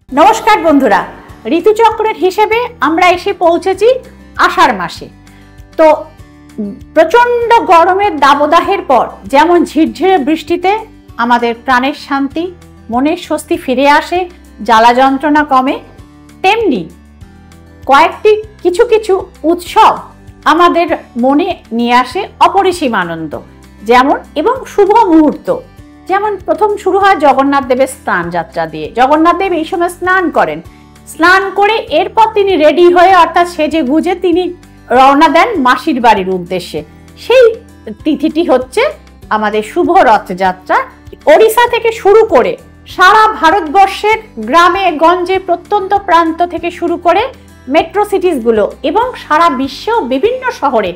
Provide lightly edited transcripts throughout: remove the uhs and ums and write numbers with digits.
নমস্কার বন্ধুরা, ঋতুচক্রের হিসেবে আমরা এসে পৌঁছেছি আষাঢ় মাসে। তো প্রচন্ড গরমের দাবদাহের পর যেমন ঝিরঝিরে বৃষ্টিতে আমাদের প্রাণের শান্তি, মনের স্বস্তি ফিরে আসে, জ্বালা যন্ত্রণা কমে, তেমনি কয়েকটি কিছু কিছু উৎসব আমাদের মনে নিয়ে আসে অপরিসীম আনন্দ, যেমন এবং শুভ মুহূর্ত। যেমন প্রথম শুরু হয় জগন্নাথ দেবের স্নান যাত্রা দিয়ে। জগন্নাথ দেব এই সময় স্নান করেন, স্নান করে এরপর তিনি রেডি হয়ে অর্থাৎ সেজে গুজে তিনি রওনা দেন মাসির বাড়ির উদ্দেশ্যে। সেই তিথিটি হচ্ছে আমাদের শুভ রথযাত্রা। ওড়িশা থেকে শুরু করে সারা ভারতবর্ষের গ্রামে গঞ্জে প্রত্যন্ত প্রান্ত থেকে শুরু করে মেট্রো সিটিসগুলো এবং সারা বিশ্বেও বিভিন্ন শহরে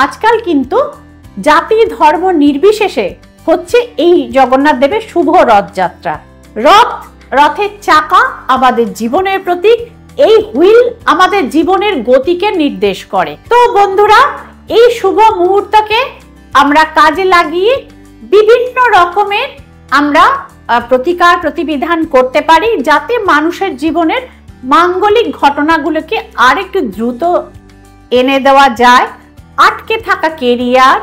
আজকাল কিন্তু জাতি ধর্ম নির্বিশেষে হচ্ছে এই জগন্নাথ দেবের শুভ রথযাত্রা। রথের চাকা আমাদের জীবনের প্রতীক, এই হুইল আমাদের জীবনের গতিকে নির্দেশ করে। তো বন্ধুরা, এই শুভ মুহূর্তকে আমরা কাজে লাগিয়ে বিভিন্ন রকমের আমরা প্রতিকার প্রতিবিধান করতে পারি, যাতে মানুষের জীবনের মাঙ্গলিক ঘটনাগুলোকে আরেকটু দ্রুত এনে দেওয়া যায়, আটকে থাকা কেরিয়ার,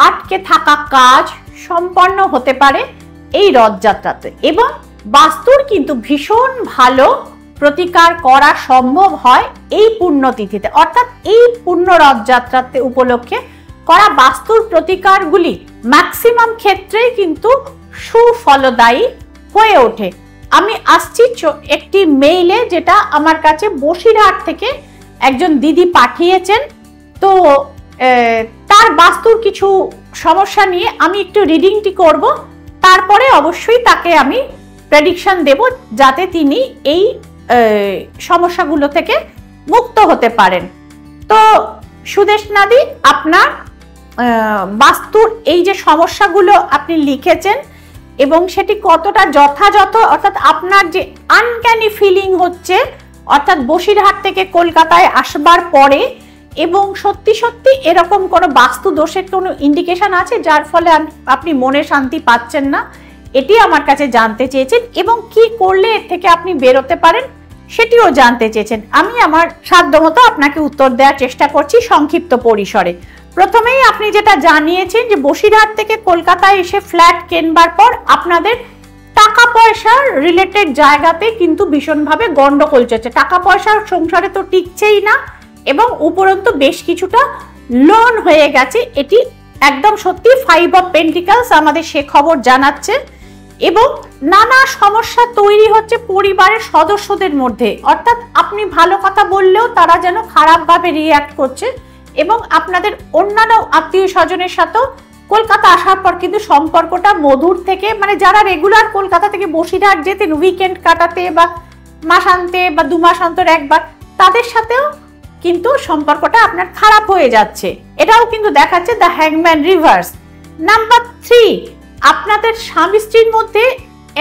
আটকে থাকা কাজ সম্পন্ন হতে পারে এই রথযাত্রাতে। এবং বাস্তুর কিন্তু ভীষণ ভালো প্রতিকার করা সম্ভব হয় এই পুণ্যতিথিতে, অর্থাৎ এই পুণ্য রথযাত্রাতে উপলক্ষে করা বাস্তুর প্রতিকারগুলি ম্যাক্সিমাম ক্ষেত্রেই কিন্তু সুফলদায়ী হয়ে ওঠে। আমি আসছি একটি মেইলে, যেটা আমার কাছে বসিরহাট থেকে একজন দিদি পাঠিয়েছেন। তো তার বাস্তুর কিছু সমস্যা নিয়ে আমি একটু রিডিংটি করব, তারপরে অবশ্যই তাকে আমি প্রেডিকশন দেব যাতে তিনি এই সমস্যাগুলো থেকে মুক্ত হতে পারেন। তো সুদেশনাদি, আপনার বাস্তুর এই যে সমস্যাগুলো আপনি লিখেছেন এবং সেটি কতটা যথাযথ, অর্থাৎ আপনার যে আনক্যানি ফিলিং হচ্ছে অর্থাৎ বসিরহাট থেকে কলকাতায় আসবার পরে, এবং সত্যি সত্যি এরকম কোনো বাস্তু দোষের কোনো ইন্ডিকেশন আছে যার ফলে আপনি মনে শান্তি পাচ্ছেন না, এটি আমার কাছে জানতে চেয়েছেন এবং কি করলে এর থেকে আপনি বেরোতে পারেন সেটিও জানতে চেয়েছেন। আমি আমার সাধ্যমতো আপনাকে উত্তর দেওয়ার চেষ্টা করছি সংক্ষিপ্ত পরিসরে। প্রথমেই আপনি যেটা জানিয়েছেন যে বসিরহাট থেকে কলকাতায় এসে ফ্ল্যাট কেনবার পর আপনাদের টাকা পয়সার রিলেটেড জায়গাতে কিন্তু ভীষণভাবে গন্ডগোল চলছে, টাকা পয়সার সংসারে তো টিকছেই না এবং উপরন্তু বেশ কিছুটা লোন হয়ে গেছে। এটি একদম সত্যি 5 অফ পেন্টিকলস আমাদের সে খবর জানাচ্ছে। এবং নানা সমস্যা তৈরি হচ্ছে পরিবারের সদস্যদের মধ্যে, অর্থাৎ আপনি ভালো কথা বললেও তারা যেন খারাপভাবে রিঅ্যাক্ট করছে এবং আপনাদের অন্যান্য আত্মীয় স্বজনের সাথেও কলকাতা আসার পর কিন্তু সম্পর্কটা মধুর থেকে, মানে যারা রেগুলার কলকাতা থেকে বসিরহাট যেতেন উইকেন্ড কাটাতে বা মাসান্তে বা 2 মাস অন্তর একবার, তাদের সাথেও কিন্তু সম্পর্কটা আপনার খারাপ হয়ে যাচ্ছে। এটাও কিন্তু দেখাচ্ছে দ্য হ্যাংম্যান রিভার্স। নাম্বার 3, আপনাদের স্বামী স্ত্রীর মধ্যে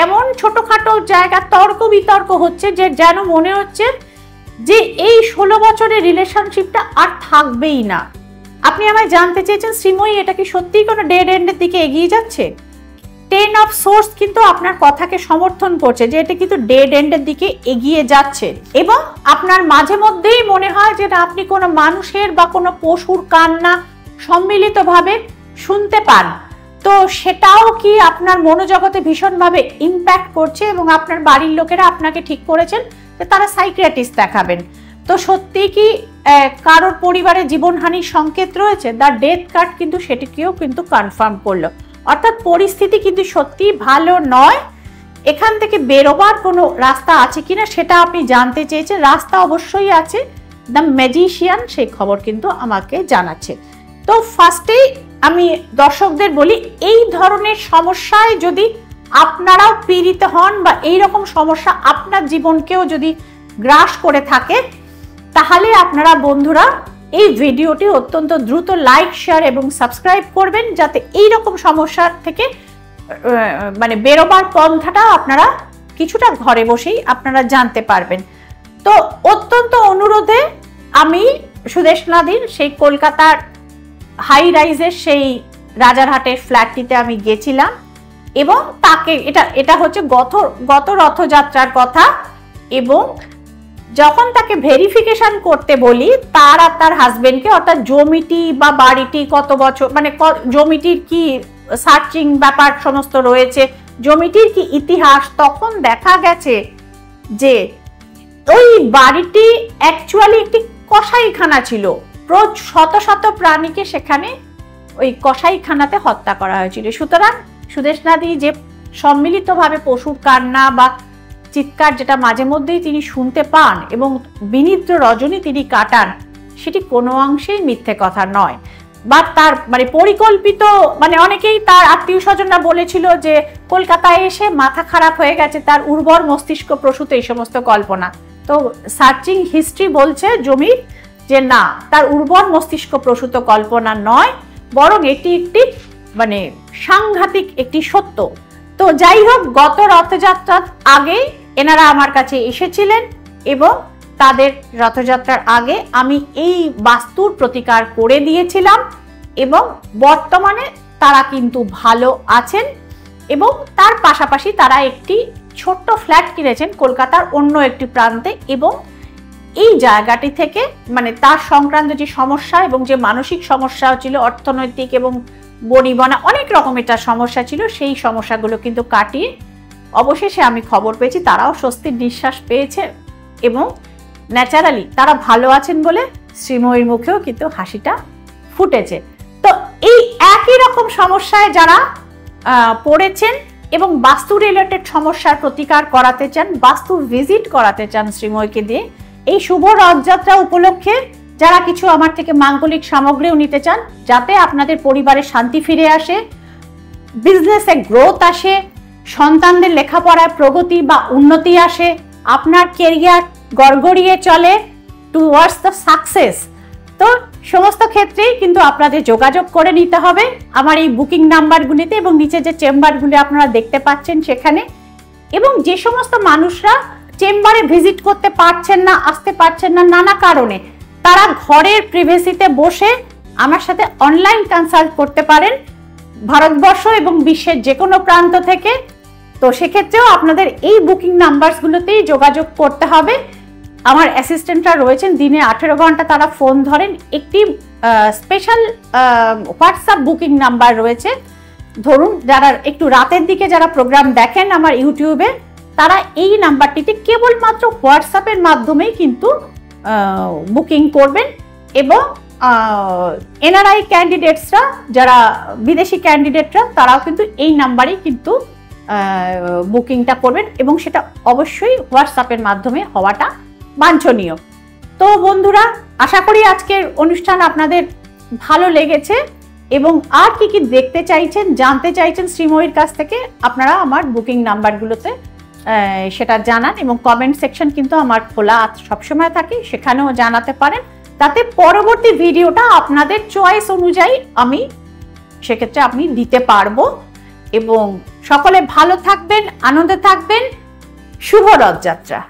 এমন ছোটখাটো জায়গা তর্ক বিতর্ক হচ্ছে যে যেন মনে হচ্ছে যে এই 16 বছরের রিলেশনশিপটা আর থাকবেই না। আপনি আমায় জানতে চেয়েছেন শ্রীময়ী, এটা কি সত্যিই কোনো ডেড এন্ডের দিকে এগিয়ে যাচ্ছে? 10 অফ সোর্স কিন্তু আপনার কথাকে সমর্থন করছে যে এটা কিন্তু ডেড এন্ডের দিকে এগিয়ে যাচ্ছে এবং আপনার মাঝে মধ্যেই মনে হয় যে আপনি কোনো মানুষের বা কোনো পশুর কান্না সম্মিলিতভাবে শুনতে পান। তো সেটাও কি আপনার মনোজগতে ভীষণভাবে ইম্প্যাক্ট করছে এবং আপনার বাড়ির লোকেরা আপনাকে ঠিক করেছেন যে তারা সাইকিয়াট্রিস্ট দেখাবেন। তো সত্যি কি কারোর পরিবারে জীবনহানির সংকেত রয়েছে? দ্য ডেথ কার্ড কিন্তু সেটিকেও কিন্তু কনফার্ম করলো, অর্থাৎ পরিস্থিতি কিন্তু সত্যি ভালো নয়। এখান থেকে বেরোবার কোনো রাস্তা আছে কিনা সেটা আপনি জানতে চেয়েছেন। রাস্তা অবশ্যই আছে, দ্য ম্যাজিশিয়ান সেই খবর কিন্তু আমাকে জানাচ্ছে। তো ফার্স্টেই আমি দর্শকদের বলি, এই ধরনের সমস্যায় যদি আপনারাও পীড়িত হন বা এই রকম সমস্যা আপনার জীবনকেও যদি গ্রাস করে থাকে, তাহলে আপনারা বন্ধুরা এই ভিডিওটি অত্যন্ত দ্রুত লাইক, শেয়ার এবং সাবস্ক্রাইব করবেন, যাতে এই রকম সমস্যার থেকে মানে বেরোবার পন্থাটা আপনারা কিছুটা ঘরে বসেই আপনারা জানতে পারবেন। তো অত্যন্ত অনুরোধে আমি সুদেশনাদির সেই কলকাতার হাই রাইজের সেই রাজারহাটের ফ্ল্যাটটিতে আমি গেছিলাম এবং তাকে এটা হচ্ছে গত রথযাত্রার কথা এবং যখন তাকে ভেরিফিকেশন করতে বলি তার আর তার হাজবেন্ডকে, অর্থাৎ জমিটি বা বাড়িটি কত বছর, মানে জমিটির কি সার্চিং ব্যাপার সমস্ত রয়েছে, জমিটির কি ইতিহাস, তখন দেখা গেছে যে ওই বাড়িটি অ্যাকচুয়ালি একটি কসাইখানা ছিল। শত শত প্রাণীকে সেখানে ওই কসাইখানাতে হত্যা করা হয়েছিল। সুতরাং সুদেশনাদি যে সম্মিলিতভাবে পশুর কান্না বা চিৎকার যেটা মাঝে মধ্যেই তিনি শুনতে পান এবং বিনিদ্র রজনী তিনি কাটান, সেটি কোনো অংশেই মিথ্যে কথা নয় বা তার মানে পরিকল্পিত, মানে অনেকেই তার আত্মীয় স্বজনরা বলেছিল যে কলকাতায় এসে মাথা খারাপ হয়ে গেছে, তার উর্বর মস্তিষ্ক প্রসূত এই সমস্ত কল্পনা। তো সার্চিং হিস্ট্রি বলছে জমির যে না, তার উর্বর মস্তিষ্ক প্রসূত কল্পনা নয়, বরং এটি একটি মানে সাংঘাতিক একটি সত্য। তো যাই হোক, গত রথযাত্রার আগে এনারা আমার কাছে এসেছিলেন এবং তাদের রথযাত্রার আগে আমি এই বাস্তুর প্রতিকার করে দিয়েছিলাম এবং বর্তমানে তারা কিন্তু ভালো আছেন এবং তার পাশাপাশি তারা একটি ছোট্ট ফ্ল্যাট কিনেছেন কলকাতার অন্য একটি প্রান্তে এবং এই জায়গাটি থেকে মানে তার সংক্রান্ত যে সমস্যা এবং যে মানসিক সমস্যা ছিল, অর্থনৈতিক এবং বনিবনা অনেক রকমের তার সমস্যা ছিল, সেই সমস্যাগুলো কিন্তু কাটিয়ে অবশেষে আমি খবর পেয়েছি তারাও স্বস্তির নিঃশ্বাস পেয়েছে এবং ন্যাচারালি তারা ভালো আছেন বলে শ্রীময়ীর মুখেও কিন্তু হাসিটা ফুটেছে। তো এই একই রকম সমস্যায় যারা পড়েছেন এবং বাস্তু রিলেটেড সমস্যার প্রতিকার করাতে চান, বাস্তু ভিজিট করাতে চান শ্রীময়ীকে দিয়ে, এই শুভ রথযাত্রা উপলক্ষে যারা কিছু আমার থেকে মাঙ্গলিক সামগ্রীও নিতে চান যাতে আপনাদের পরিবারে শান্তি ফিরে আসে, বিজনেসে গ্রোথ আসে, সন্তানদের লেখাপড়ায় প্রগতি বা উন্নতি আসে, আপনার কেরিয়ার গড়গড়িয়ে চলে টুয়ার্ডস দ্য সাকসেস, তো সমস্ত ক্ষেত্রেই কিন্তু আপনাদের যোগাযোগ করে নিতে হবে আমার এই বুকিং নাম্বারগুলিতে এবং নিচে যে চেম্বারগুলি আপনারা দেখতে পাচ্ছেন সেখানে। এবং যে সমস্ত মানুষরা চেম্বারে ভিজিট করতে পারছেন না, আসতে পারছেন না নানা কারণে, তারা ঘরের প্রিভেসিতে বসে আমার সাথে অনলাইন কনসাল্ট করতে পারেন ভারতবর্ষ এবং বিশ্বের যে কোনো প্রান্ত থেকে। তো সেক্ষেত্রেও আপনাদের এই বুকিং নাম্বারগুলোতেই যোগাযোগ করতে হবে। আমার অ্যাসিস্ট্যান্টরা রয়েছেন, দিনে 18 ঘন্টা তারা ফোন ধরেন। একটি স্পেশাল হোয়াটসঅ্যাপ বুকিং নাম্বার রয়েছে, ধরুন যারা একটু রাতের দিকে যারা প্রোগ্রাম দেখেন আমার ইউটিউবে, তারা এই নাম্বারটিতে কেবলমাত্র হোয়াটসঅ্যাপের মাধ্যমেই কিন্তু বুকিং করবেন এবং এনআরআই ক্যান্ডিডেটসরা, যারা বিদেশি ক্যান্ডিডেটরা, তারাও কিন্তু এই নাম্বারেই কিন্তু বুকিংটা করবেন এবং সেটা অবশ্যই হোয়াটসঅ্যাপের মাধ্যমে হওয়াটা বাঞ্ছনীয়। তো বন্ধুরা, আশা করি আজকের অনুষ্ঠান আপনাদের ভালো লেগেছে এবং আর কি কি দেখতে চাইছেন, জানতে চাইছেন শ্রীময়ীর কাছ থেকে, আপনারা আমার বুকিং নাম্বারগুলোতে সেটা জানান এবং কমেন্ট সেকশন কিন্তু আমার খোলা সবসময় থাকে, সেখানেও জানাতে পারেন, তাতে পরবর্তী ভিডিওটা আপনাদের চয়েস অনুযায়ী আমি সেক্ষেত্রে আপনি দিতে পারবো। এবং সকলে ভালো থাকবেন, আনন্দে থাকবেন। শুভ রথযাত্রা।